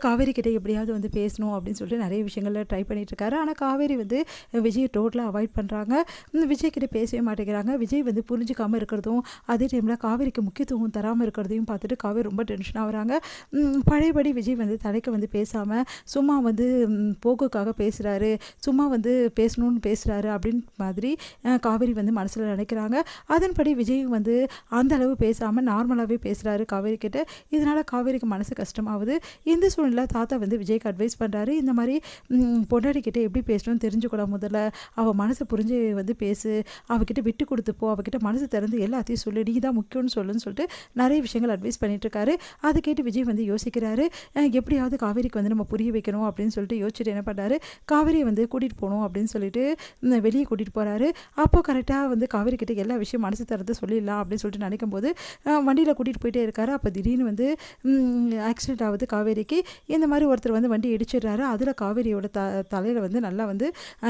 காவேரி கிட்ட எப்படியாவது வந்து பேசணும் அப்படின்னு சொல்லிட்டு நிறைய விஷயங்கள்ல ட்ரை பண்ணிகிட்ருக்காரு. ஆனால் காவேரி வந்து விஜயை டோட்டலாக அவாய்ட் பண்ணுறாங்க. விஜய் கிட்ட பேசவே மாட்டேங்கிறாங்க. விஜய் வந்து புரிஞ்சுக்காமல் இருக்கிறதும் அதே டைமில் காவேரிக்கு முக்கியத்துவம் தராமல் இருக்கிறதையும் பார்த்துட்டு காவேரி ரொம்ப டென்ஷனாக வராங்க. பழையபடி விஜய் வந்து தலைக்கு வந்து பேசாமல் சும்மா வந்து போக்குக்காக பேசுகிறாரு, சும்மா வந்து பேசணும்னு பேசுகிறாரு அப்படின்னு மாதிரி காவேரி வந்து மனசில் நினைக்கிறாங்க. அதன்படி விஜயும் வந்து அந்த அளவு பேசாமல் நார்மலாகவே பேசுகிறாரு காவேரி கிட்ட. இதனால் காவேரிக்கு மனசு கஷ்டமாகுது. இந்த சூழ்நிலை தாத்தா வந்து விஜய்க்கு அட்வைஸ் பண்ணுறாரு. இந்த மாதிரி பொண்டாட்டிக்கிட்ட எப்படி பேசணும்னு தெரிஞ்சுக்கூடாது, முதல்ல அவள் மனசை புரிஞ்சு வந்து பேசு, அவகிட்ட விட்டு கொடுத்துப்போ, அவகிட்ட மனசு திறந்து எல்லாத்தையும் சொல்லு, நீ தான் முக்கியம்னு சொல்லுன்னு சொல்லிட்டு நிறைய விஷயங்கள் அட்வைஸ் பண்ணிட்டுருக்காரு. அதை கேட்டு விஜய் வந்து யோசிக்கிறாரு. எப்படியாவது காவேரிக்கு வந்து நம்ம புரிய வைக்கணும் அப்படின்னு சொல்லிட்டு யோசிச்சுட்டு என்ன பண்ணுறாரு, காவேரியை வந்து கூட்டிகிட்டு போகணும் அப்படின்னு சொல்லிட்டு வெளியே கூட்டிகிட்டு போகிறாரு. அப்போ கரெக்டாக வந்து காவேரி கிட்ட எல்லா விஷயம் மனசு திறந்து சொல்லிடலாம் அப்படின்னு சொல்லிட்டு நினைக்கும் போது வண்டியில் கூட்டிகிட்டு போயிட்டே இருக்காரு. அப்போ திடீர்னு வந்து ஆக்சிடென்ட் ஆகுது காவேரிக்கு. இந்த மாதிரி ஒருத்தர் வந்து வண்டி இடிச்சிடுறாரு. அதில் காவேரியோட தலையில் வந்து நல்லா வந்து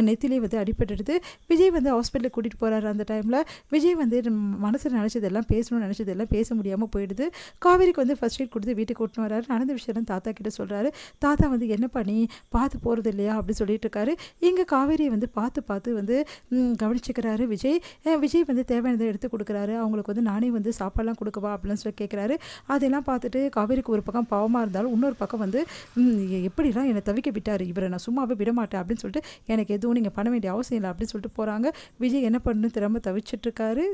நெத்திலே வந்து அடிபட்டுடுது. விஜய் வந்து ஹாஸ்பிட்டலுக்கு கூட்டிகிட்டு போகிறாரு. அந்த டைமில் விஜய் வந்து மனசில் நினச்சதெல்லாம் பேசணும்னு நினச்சதெல்லாம் பேச முடியாமல் போயிடுது. காவேரிக்கு வந்து ஃபர்ஸ்ட் எய்ட் கொடுத்து வீட்டுக்கு கூட்டின்னு வராரு. நடந்த விஷயம் தாத்தா கிட்ட சொல்கிறாரு. தாத்தா வந்து என்ன பண்ணி பார்த்து போகிறது இல்லையா அப்படின்னு சொல்லிட்டு இருக்காரு. இங்கே காவேரியை வந்து பார்த்து வந்து கவனிச்சுக்கிறாரு விஜய். விஜய் வந்து தேவையானதை எடுத்து கொடுக்குறாரு. அவங்களுக்கு வந்து நானே வந்து சாப்பாடெலாம் கொடுக்கவா அப்படின்னு சொல்லி கேட்குறாரு. அதெல்லாம் பார்த்துட்டு காவேரிக்கு ஒரு பக்கம் பாவமாக இருந்தாலும் இன்னொரு பக்கம் வந்து எப்படிலாம் என்னை தவிக்க விட்டார், இவரை நான் சும்மாவே விட மாட்டேன் அப்படின்னு சொல்லிட்டு எனக்கு எதுவும் நீங்கள் பண்ண வேண்டிய அவசியம் இல்லை அப்படின்னு சொல்லிட்டு போகிறாங்க. விஜய் என்ன பண்ணணும்னு திரும்ப தவிச்சிட்ருக்காரு.